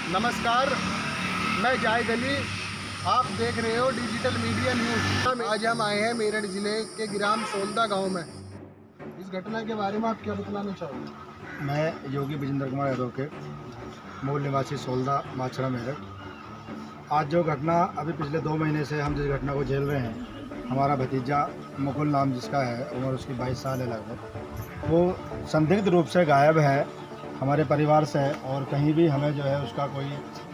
नमस्कार, मैं जाहिद अली। आप देख रहे हो डिजिटल मीडिया न्यूज़। आज हम आए हैं मेरठ ज़िले के ग्राम सोलदा गांव में। इस घटना के बारे में आप क्या बतलाना चाहोगे? मैं योगी विजेंद्र कुमार यादव के मूल निवासी सोलदा माछड़ा मेरठ। आज जो घटना अभी पिछले 2 महीने से हम जिस घटना को झेल रहे हैं, हमारा भतीजा मुकुल नाम जिसका है, उम्र उसकी 22 साल है लगभग, वो संदिग्ध रूप से गायब है हमारे परिवार से। और कहीं भी हमें जो है उसका कोई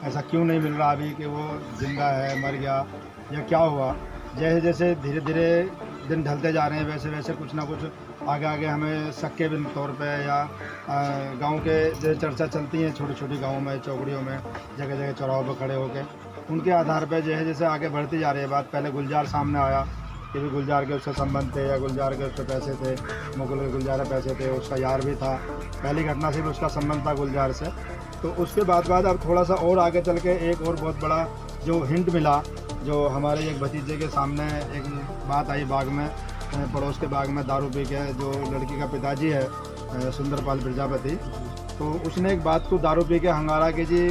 ऐसा क्यों नहीं मिल रहा अभी कि वो जिंदा है, मर गया या क्या हुआ। जैसे जैसे धीरे धीरे दिन ढलते जा रहे हैं वैसे वैसे कुछ ना कुछ आगे आगे हमें शक के तौर पे या गांव के जो चर्चा चलती हैं छोटी छोटी गाँवों में, चौकड़ियों में, जगह जगह चौराहों पर खड़े होकर, उनके आधार पर जैसे जैसे आगे बढ़ती जा रही है बात। पहले गुलजार सामने आया कि भी गुलजार के उससे संबंध थे या गुलजार के उससे पैसे थे, मुकुल के गुलजार के पैसे थे, उसका यार भी था। पहली घटना से भी उसका संबंध था गुलजार से। तो उसके बाद अब थोड़ा सा और आगे चल के एक और बहुत बड़ा जो हिंट मिला, जो हमारे एक भतीजे के सामने एक बात आई बाग में, पड़ोस के बाग में दारू पी के, जो लड़की का पिताजी है सुंदरपाल प्रजापति, तो उसने एक बात को दारू पी के हंगारा कि जी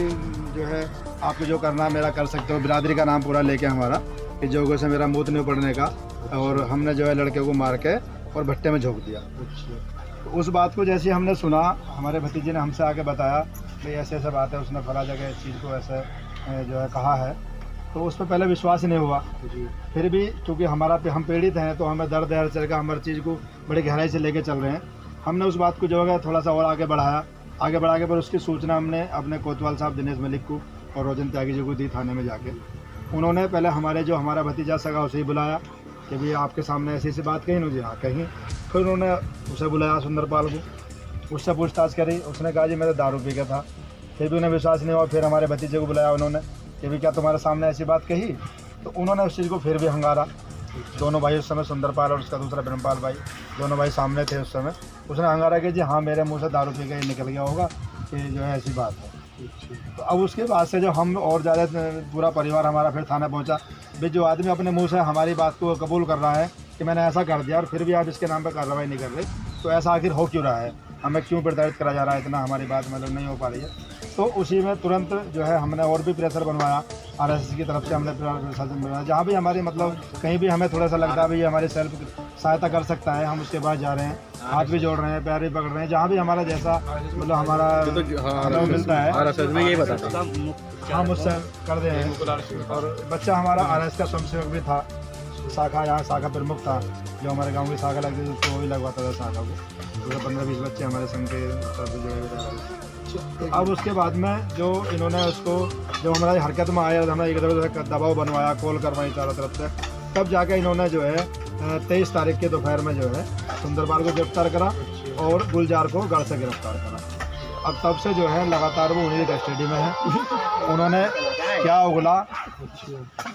जो है आपको जो करना है मेरा कर सकते हो, बिरादरी का नाम पूरा लेके हमारा, कि जोगों से मेरा मूत नहीं पड़ने का, और हमने जो है लड़के को मार के और भट्टे में झोंक दिया। तो उस बात को जैसे हमने सुना, हमारे भतीजे ने हमसे आके बताया कि ऐसे ऐसे बात है, उसने फला जगह इस चीज़ को ऐसे जो है कहा है। तो उस पर पहले विश्वास ही नहीं हुआ। फिर भी चूँकि हम पीड़ित हैं तो हमें दर्द है, चल कर हम हर चीज़ को बड़ी गहराई से लेके चल रहे हैं। हमने उस बात को जो है थोड़ा सा और आगे बढ़ाया। आगे बढ़ा के पर उसकी सूचना हमने अपने कोतवाल साहब दिनेश मलिक को और रोजन त्यागी जी को दी थाने में जाके। उन्होंने पहले हमारा भतीजा सगा उसे ही बुलाया कि भाई आपके सामने ऐसी ऐसी बात कही ना जी, हाँ कहीं। फिर उन्होंने उसे बुलाया सुंदरपाल को, उससे पूछताछ करी। उसने कहा जी मेरे दारू पी के था। फिर भी उन्हें विश्वास नहीं हुआ। फिर हमारे भतीजे को बुलाया उन्होंने कि भाई क्या तुम्हारे सामने ऐसी बात कही? तो उन्होंने उस चीज़ को फिर भी हंगारा। दोनों भाई उस समय, सुंदरपाल और उसका दूसरा ब्रह्मपाल भाई, दोनों भाई सामने थे उस समय। उसने हंगारा कि जी हाँ मेरे मुँह से दारू पी के निकल गया होगा कि जो है ऐसी बात है। तो अब उसके बाद से जो हम और ज़्यादा पूरा परिवार हमारा फिर थाना पहुंचा। भाई जो आदमी अपने मुंह से हमारी बात को कबूल कर रहा है कि मैंने ऐसा कर दिया और फिर भी आप इसके नाम पर कार्रवाई नहीं कर रहे, तो ऐसा आखिर हो क्यों रहा है? हमें क्यों प्रताड़ित करा जा रहा है? इतना हमारी बात मतलब नहीं हो पा रही है। तो उसी में तुरंत जो है हमने और भी प्रेशर बनवाया, RSS की तरफ से हमने प्रशासन बनवाया। जहाँ भी हमारी मतलब कहीं भी हमें थोड़ा सा लगता है भाई हमारी सेल्फ सहायता कर सकता है, हम उसके बाद जा रहे हैं, हाथ भी जोड़ रहे हैं, पैर भी पकड़ रहे हैं। जहाँ भी हमारा जैसा मतलब हमारा मिलता है हम उससे कर दे हैं। और बच्चा हमारा RSS का स्वयंसेवक भी था, शाखा यहाँ शाखा प्रमुख था, जो हमारे गाँव की शाखा लगती थी उसको वो भी लगवाता था शाखा को। पूरे 15-20 बच्चे हमारे संघ के तरफ जो है। अब उसके बाद में जो इन्होंने उसको जो हमारी हरकत में आया, हमें एक तरफ दबाव बनवाया, कॉल करवाई चारों तरफ से, तब जाके इन्होंने जो है 23 तारीख के दोपहर में जो है सुंदरपाल को गिरफ्तार करा और गुलजार को गढ़ से गिरफ्तार करा। अब तब से जो है लगातार वो उन्हीं की कस्टडी में है। उन्होंने क्या उगला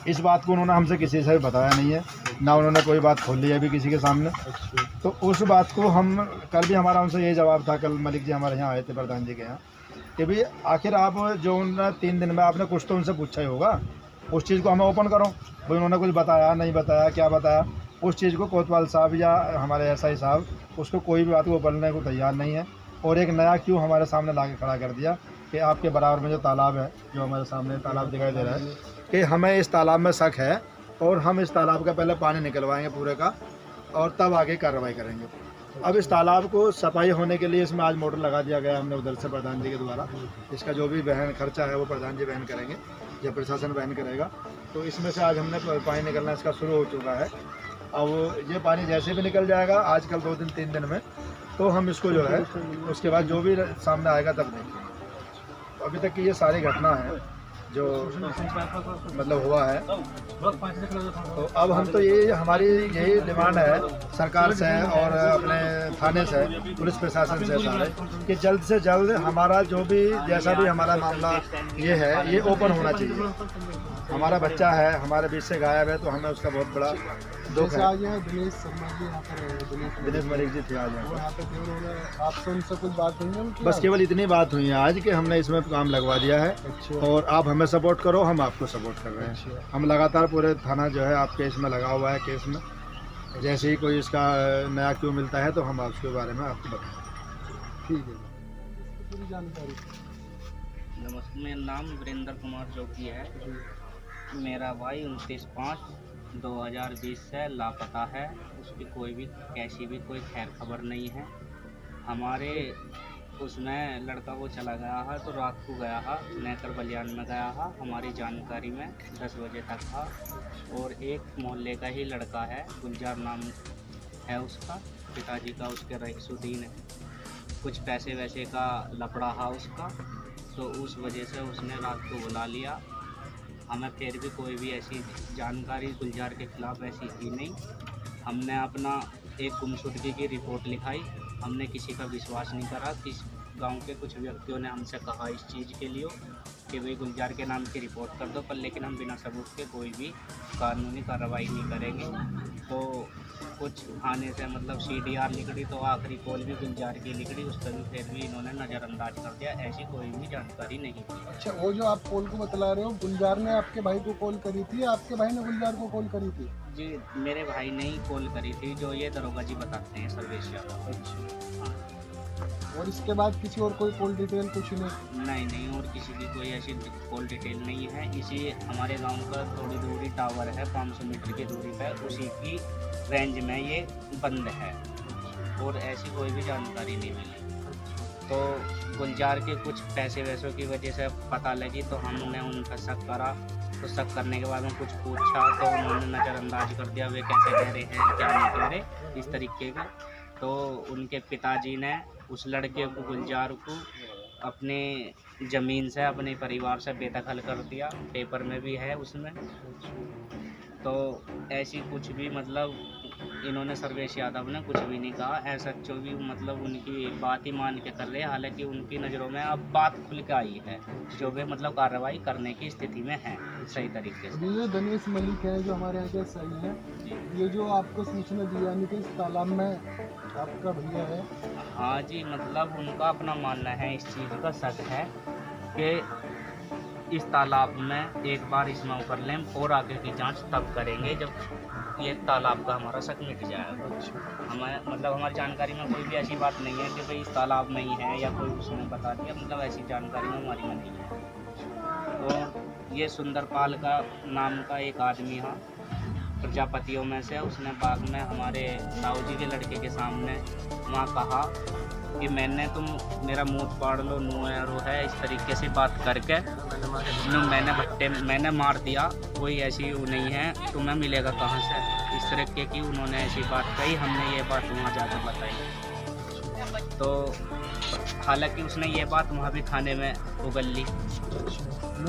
इस बात को उन्होंने हमसे किसी से भी बताया नहीं है, ना उन्होंने कोई बात खोली है अभी किसी के सामने। तो उस बात को हम कल भी हमारा उनसे यही जवाब था, कल मलिक जी हमारे यहाँ आए थे प्रधान जी के यहाँ, कि भाई आखिर आप जो उन्होंने 3 दिन में आपने कुछ तो उनसे पूछा ही होगा, उस चीज़ को हमें ओपन करो। भाई उन्होंने कुछ बताया नहीं बताया, क्या बताया, उस चीज़ को कोतवाल साहब या हमारे SI साहब उसको कोई भी बात को बोलने को तैयार नहीं है। और एक नया क्यों हमारे सामने ला के खड़ा कर दिया कि आपके बराबर में जो तालाब है, जो हमारे सामने तालाब दिखाई दे रहा है, कि हमें इस तालाब में शक है और हम इस तालाब का पहले पानी निकलवाएंगे पूरे का और तब आगे कार्रवाई करेंगे। अब इस तालाब को सफाई होने के लिए इसमें आज मोटर लगा दिया गया हमने उधर से प्रधान जी के द्वारा। इसका जो भी वहन खर्चा है वो प्रधान जी वहन करेंगे या प्रशासन वहन करेगा। तो इसमें से आज हमने पानी निकलना इसका शुरू हो चुका है। अब ये पानी जैसे भी निकल जाएगा आजकल 2 दिन 3 दिन में, तो हम इसको जो है उसके बाद जो भी सामने आएगा तब देखेंगे। अभी तक की ये सारी घटना है जो मतलब हुआ है। तो अब हम तो ये हमारी यही डिमांड है सरकार से और अपने थाने से, पुलिस प्रशासन से सारे, कि जल्द से जल्द हमारा जो भी जैसा भी हमारा मामला ये है ये ओपन होना चाहिए। हमारा बच्चा है हमारे बीच से गायब है, तो हमें उसका बहुत बड़ा दुख है। आज यहाँ दिनेश शर्मा जी यहाँ पर, दिनेश मलिक जी थे आज यहाँ पे थे, उन्होंने आपसे उनसे कुछ बात हुई है? बस केवल इतनी बात हुई है आज कि हमने इसमें काम लगवा दिया है। और आप हमें सपोर्ट करो, हम आपको सपोर्ट कर रहे हैं। हम लगातार पूरे थाना जो है आपके इसमें लगा हुआ है केस में। जैसे ही कोई इसका नया क्यों मिलता है तो हम उसके बारे में आपको बताएं। ठीक है, पूरी जानकारी नमस्ते, मेरा नाम वीरेंद्र कुमार जोगी है। मेरा भाई 29/5/2020 से लापता है। उसकी कोई भी कैसी भी कोई खैर खबर नहीं है। हमारे उसमें लड़का वो चला गया है तो रात को गया है, नेकर बलियान में गया है। हमारी जानकारी में 10 बजे तक था। और एक मोहल्ले का ही लड़का है, गुलजार नाम है उसका, पिताजी का उसके रईसुद्दीन है। कुछ पैसे वैसे का लफड़ा है उसका, तो उस वजह से उसने रात को बुला लिया। हमें फिर भी कोई भी ऐसी जानकारी गुलजार के ख़िलाफ़ ऐसी थी नहीं। हमने अपना एक गुमशुदगी की रिपोर्ट लिखाई। हमने किसी का विश्वास नहीं करा। किस गांव के कुछ व्यक्तियों ने हमसे कहा इस चीज़ के लिए कि भाई गुलजार के नाम की रिपोर्ट कर दो, पर लेकिन हम बिना सबूत के कोई भी कानूनी कार्रवाई नहीं करेंगे। तो कुछ थाने से मतलब CDR लिखड़ी, तो आखिरी कॉल भी गुलजार की लिखड़ी, उस पर भी फिर भी इन्होंने नज़रअंदाज कर दिया। ऐसी कोई भी जानकारी नहीं थी। अच्छा, वो जो आप कॉल को बतला रहे हो, गुलजार ने आपके भाई को कॉल करी थी या आपके भाई ने गुलजार को कॉल करी थी? जी, मेरे भाई ने ही कॉल करी थी, जो ये दरोगा जी बताते हैं, सर्वेश यादव। अच्छा, हाँ। और इसके बाद किसी और कोई कॉल डिटेल कुछ नहीं? नहीं, और किसी की कोई ऐसी कॉल डिटेल नहीं है। इसी हमारे गांव का थोड़ी दूरी टावर है, 500 मीटर की दूरी पर, उसी की रेंज में ये बंद है। और ऐसी कोई भी जानकारी नहीं मिली। तो गुलजार के कुछ पैसे वैसों की वजह से पता लगी, तो हमने उनका शक करा। तो शक करने के बाद में कुछ पूछा तो उन्होंने नज़रअंदाज कर दिया, वे कैसे कह रहे हैं, क्या नहीं कह रहे, इस तरीके का। तो उनके पिताजी ने उस लड़के को, गुलजार को, अपने ज़मीन से, अपने परिवार से बेदखल कर दिया। पेपर में भी है उसमें। तो ऐसी कुछ भी मतलब इन्होंने, सर्वेश यादव ने कुछ भी नहीं कहा। ऐसा जो भी मतलब उनकी बात ही मान के कर रहे हैं। हालांकि उनकी नज़रों में अब बात खुल के आई है, जो वे मतलब कार्रवाई करने की स्थिति में हैं सही तरीके से। ये दिनेश मलिक है जो हमारे यहाँ के सही है, ये जो आपको सूचना दी यानी कि इस तालाब में आपका भैया है। हाँ जी, मतलब उनका अपना मानना है, इस चीज़ का शक है कि इस तालाब में एक बार इसमें कर लें और आगे की जांच तब करेंगे जब ये तालाब का हमारा शक मिट जाएगा। हमें मतलब हमारी जानकारी में कोई भी ऐसी बात नहीं है कि भाई इस तालाब में ही है या कोई उसने बता दिया, मतलब ऐसी जानकारी में हमारी में नहीं है। तो ये सुंदरपाल का नाम का एक आदमी है, प्रजापतियों में से, उसने बाग में हमारे ताऊ जी के लड़के के सामने वहाँ कहा कि मेरा मुँह फाड़ लो, नो एरो है, इस तरीके से बात करके मैंने मार दिया, कोई ऐसी वो नहीं है, तुम्हें मिलेगा कहाँ से, इस तरीके की उन्होंने ऐसी बात कही। हमने ये बात वहाँ जाकर बताई। तो हालांकि उसने ये बात वहाँ भी थाने में उगल ली।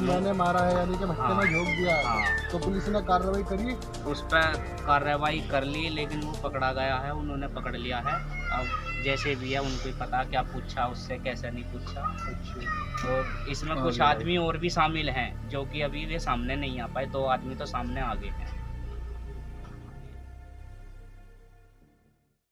मैंने मारा है यानी कि भट्टे में झोंक दिया। हाँ। तो पुलिस ने कार्रवाई करी? उस पर कार्रवाई कर ली, लेकिन वो पकड़ा गया है, उन्होंने पकड़ लिया है। अब जैसे भी है उनको ही पता क्या पूछा उससे, कैसे नहीं पूछा। और इसमें कुछ आदमी और भी शामिल हैं जो कि अभी वे सामने नहीं आ पाए। 2 आदमी तो सामने आ गए हैं।